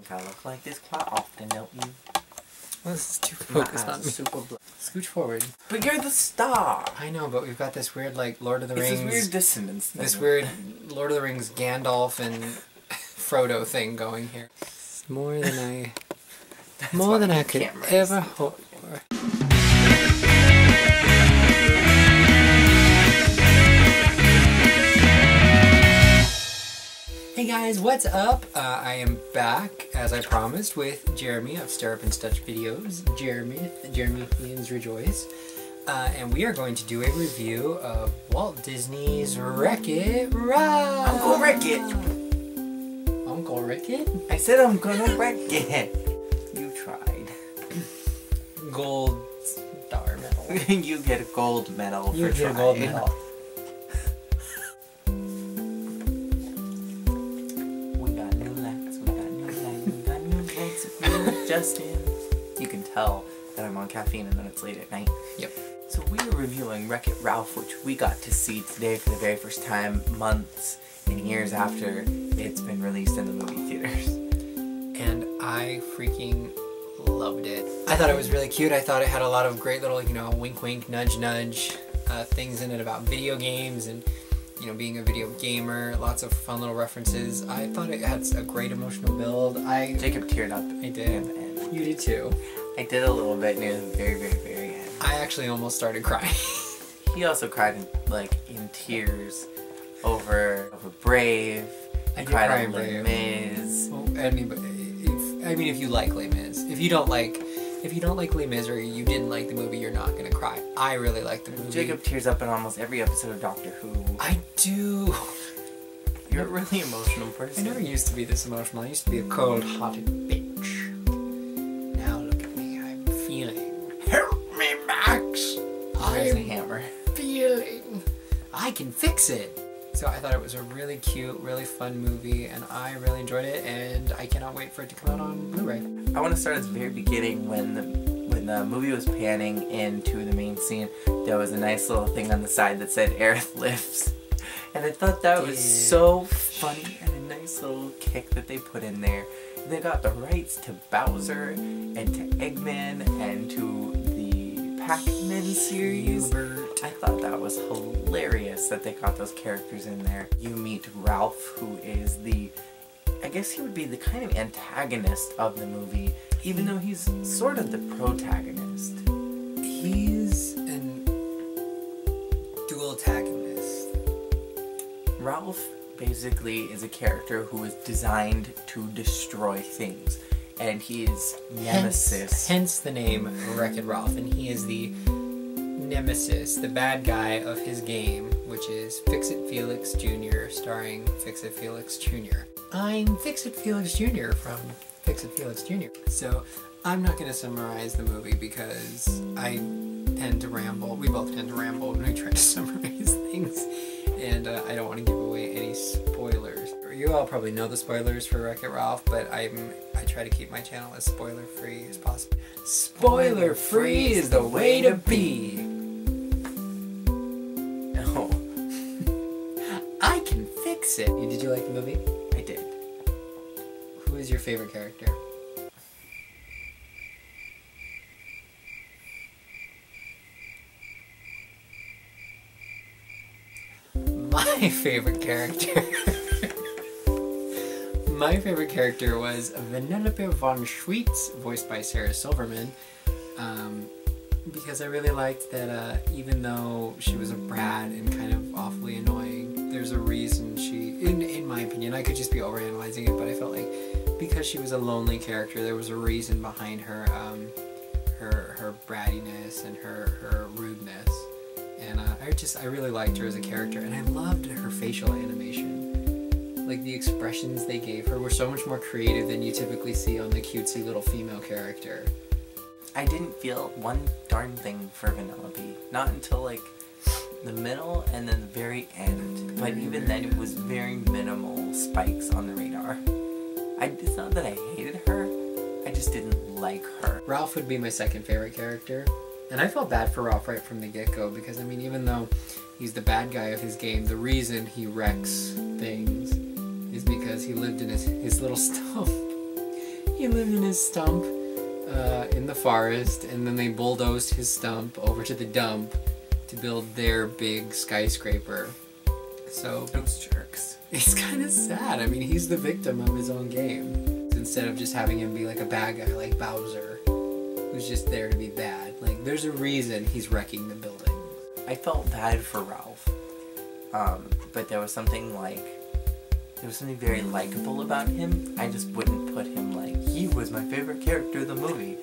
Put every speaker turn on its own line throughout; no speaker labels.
I look like this quite often, don't you?
Well, this is too focused on me. Scooch forward.
But you're the star!
I know, but we've got this weird, like, Lord of the Rings...
It's this weird dissonance thing.
This weird Lord of the Rings Gandalf and Frodo thing going here. It's more than I... more than I could ever hope for. Hey guys, what's up? I am back, as I promised, with Jeremy of Stir Up and Stutch Videos. Jeremy means rejoice. And we are going to do a review of Walt Disney's Wreck-It Ralph!
Uncle Wreck-It!
Uncle Wreck-It?
I said I'm gonna wreck it! You tried.
Gold star medal.
You get a gold medal
you
for
get
trying.
A gold medal.
Justin. You can tell that I'm on caffeine and then it's late at night.
Yep.
So we are reviewing Wreck-It Ralph, which we got to see today for the very first time, months and years after it's been released in the movie theaters.
And I freaking loved it. I thought it was really cute. I thought it had a lot of great little, you know, wink wink, nudge nudge things in it about video games and, you know, being a video gamer, lots of fun little references. I thought it had a great emotional build.
Jacob teared up.
I did. You did too.
I did a little bit near the very, very, very end.
I actually almost started crying.
He also cried in tears over Brave.
I did
cried
cry
on Les
Brave.
Mis.
Well, I mean, if you like Les Mis, if you don't like Les Mis or you didn't like the movie, you're not gonna cry. I really like the movie.
Jacob tears up in almost every episode of Doctor Who.
I do.
You're a really emotional person.
I never used to be this emotional. I used to be a cold-hearted bitch. Now look at me. I'm feeling. Help me, Max.
Where's the hammer?
Feeling. I can fix it. So I thought it was a really cute, really fun movie, and I really enjoyed it, and I cannot wait for it to come out on Blu-ray.
I want to start at the very beginning when the movie was panning into the main scene. There was a nice little thing on the side that said Aerith lives. And I thought that was so funny and a nice little kick that they put in there. They got the rights to Bowser and to Eggman and to the Pac-Man series.
Hubert.
I thought that was hilarious that they got those characters in there. You meet Ralph, who is I guess he would be the kind of antagonist of the movie, even though he's sort of the protagonist.
He's an dual antagonist.
Ralph basically is a character who is designed to destroy things, and he is Nemesis.
Hence the name Wreck-It Ralph, and he is the nemesis, the bad guy of his game, which is Fix-It Felix Jr., starring Fix-It Felix Jr. I'm Fix-It Felix Jr. from Fix-It Felix Jr. So I'm not going to summarize the movie because I tend to ramble. We both tend to ramble when we try to summarize things. And I don't want to give away any spoilers. You all probably know the spoilers for Wreck-It Ralph, but I try to keep my channel as spoiler-free as possible. Spoiler-free is the way to be!
No.
I can fix it! Did you like the movie?
I did.
Who is your favorite character? My favorite character was Vanellope von Schweetz, voiced by Sarah Silverman, because I really liked that even though she was a brat and kind of awfully annoying, there's a reason in my opinion, I could just be overanalyzing it, but I felt like because she was a lonely character, there was a reason behind her brattiness and her rudeness. And I really liked her as a character, and I loved her facial animation. Like, the expressions they gave her were so much more creative than you typically see on the cutesy little female character.
I didn't feel one darn thing for Vanellope. Not until, like, the middle and then the very end. But even then, it was very minimal spikes on the radar. It's not that I hated her, I just didn't like her.
Ralph would be my second favorite character. And I felt bad for Ralph right from the get-go, because, I mean, even though he's the bad guy of his game, the reason he wrecks things is because he lived in his little stove. He lived in his stump in the forest, and then they bulldozed his stump over to the dump to build their big skyscraper. So
Those jerks.
it's kind of sad. I mean, he's the victim of his own game. Instead of just having him be like a bad guy like Bowser, who's just there to be bad. Like, there's a reason he's wrecking the building.
I felt bad for Ralph. But there was something very likable about him. I just wouldn't put him like, he was my favorite character of the movie.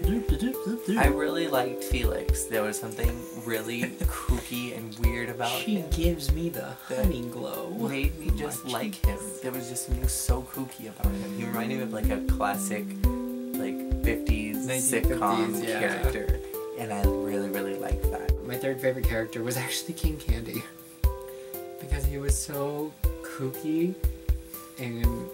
I really liked Felix. There was something really kooky and weird about him.
She gives me the honey glow.
Made me just like him. There was just something so kooky about him. He reminded me of like a classic, like 50s
1950s,
sitcom
yeah.
character. And I really, really liked that.
My third favorite character was actually King Candy. Because he was so kooky and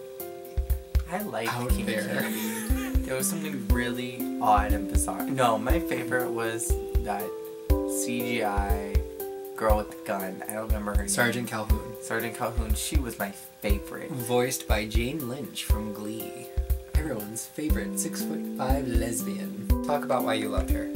I liked
out
King
there.
Candy. There was something really odd and bizarre. No, my favorite was that CGI girl with the gun. I don't remember her name.
Sergeant Calhoun.
Sergeant Calhoun. She was my favorite.
Voiced by Jane Lynch from Glee. Everyone's favorite 6'5" lesbian. Talk about why you loved her.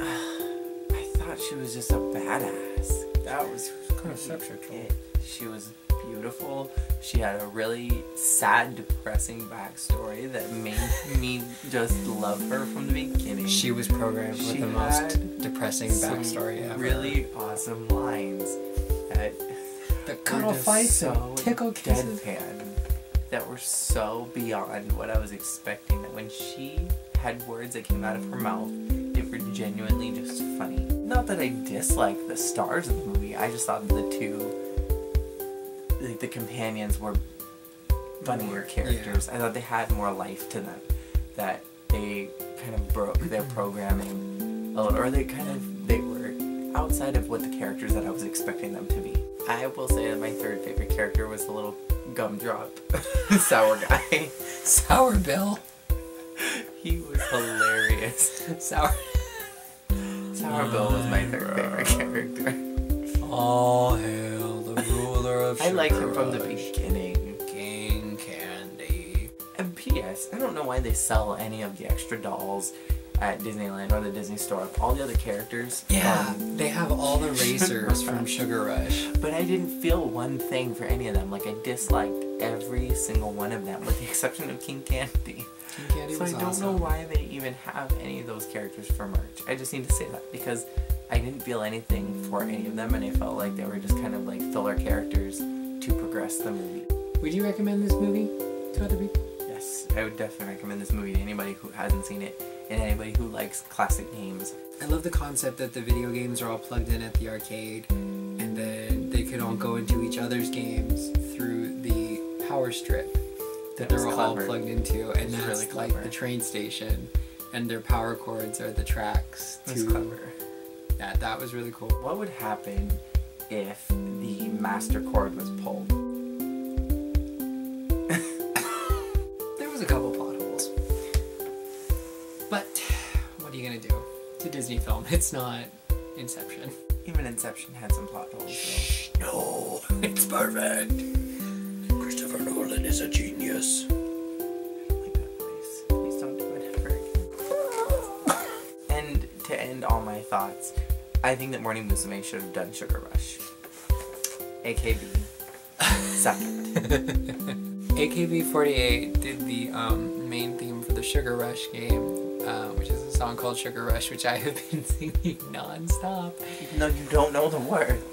I thought she was just a badass. That was
kind of sexual.
it. She was beautiful. She had a really sad, depressing backstory that made me just love her from the beginning.
She was programmed with
She
the most
had
depressing
some
backstory ever.
really awesome lines that
The
were
cuddle
just
fights
so
and tickle kisses.
deadpan, that were so beyond what I was expecting. That when she had words that came out of her mouth, they were genuinely just funny. Not that I disliked the stars of the movie. I just thought the two, like the companions, were funnier characters. I thought they had more life to them. That they kind of broke their programming a little, or they were outside of what the characters that I was expecting them to be. I will say that my third favorite character was the little gumdrop sour guy.
Sour Bill.
He was hilarious.
Sour
Bill was my third favorite character.
All hail the ruler of
I liked him from the
Rush,
beginning.
King Candy.
And P.S. I don't know why they sell any of the extra dolls at Disneyland or the Disney Store. All the other characters.
Yeah, they have all the racers from Sugar Rush.
But I didn't feel one thing for any of them. Like, I disliked every single one of them, with the exception of King Candy.
King Candy
So
was
I don't
awesome.
know why they even have any of those characters for merch. I just need to say that because I didn't feel anything for any of them, and I felt like they were just kind of like filler characters to progress the movie.
Would you recommend this movie to other people?
Yes, I would definitely recommend this movie to anybody who hasn't seen it and anybody who likes classic games.
I love the concept that the video games are all plugged in at the arcade, and then they can all go into each other's games through the power strip that they're all
clever.
plugged into, and
It was
that's
really
like
clever.
the train station, and their power cords are the tracks.
That's clever.
Yeah, that was really cool.
What would happen if the master cord was pulled?
There was a couple plot holes, but what are you gonna do? It's a Disney film. It's not Inception.
Even Inception had some plot holes,
Shh, no, it's perfect. Christopher Nolan is a genius.
I like that voice. Please don't do it ever again. And to end all my thoughts, I think that Morning Musume should have done Sugar Rush. AKB. Second.
AKB48 did the main theme for the Sugar Rush game, which is a song called Sugar Rush, which I have been singing non-stop.
Even though you don't know the words.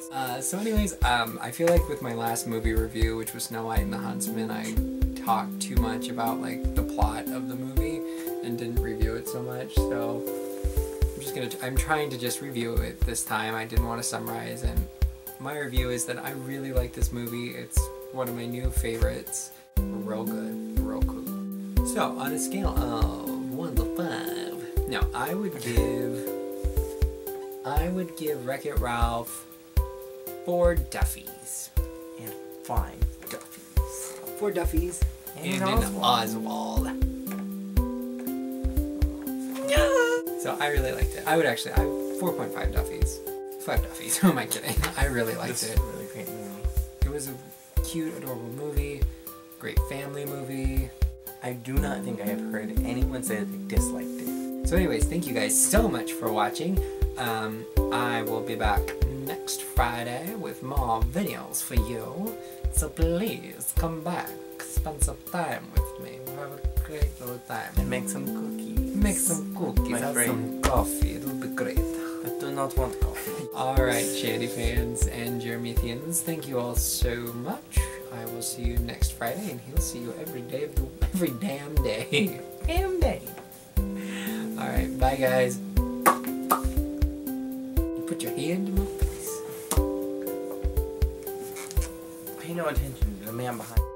So anyways, I feel like with my last movie review, which was Snow White and the Huntsman, I talked too much about like the plot of the movie and didn't review it so much, so I'm trying to just review it this time. I didn't want to summarize, and my review is that I really like this movie. It's one of my new favorites. Real good, real cool. So, on a scale of 1 to 5, no, I would give Wreck-It Ralph 4 Duffies.
And 5 Duffies.
4 Duffies. And an Oswald. So I really liked it. I 4.5 Duffies. 5 Duffies. Who am I kidding? I really liked
This
it.
is a really great movie.
It was a cute, adorable movie. Great family movie.
I do not think I have heard anyone say that they disliked it.
So anyways, thank you guys so much for watching. I will be back next Friday with more videos for you. So please come back, spend some time with me. Have a great little time.
And make some cookies.
Make some cookies, have some coffee, it'll be great.
I do not want coffee.
Alright, Shandy fans and Jeremithians, thank you all so much. I will see you next Friday, and he'll see you every damn day.
Damn day.
Alright, bye guys. You put your hand in my face.
Pay no attention to the man behind.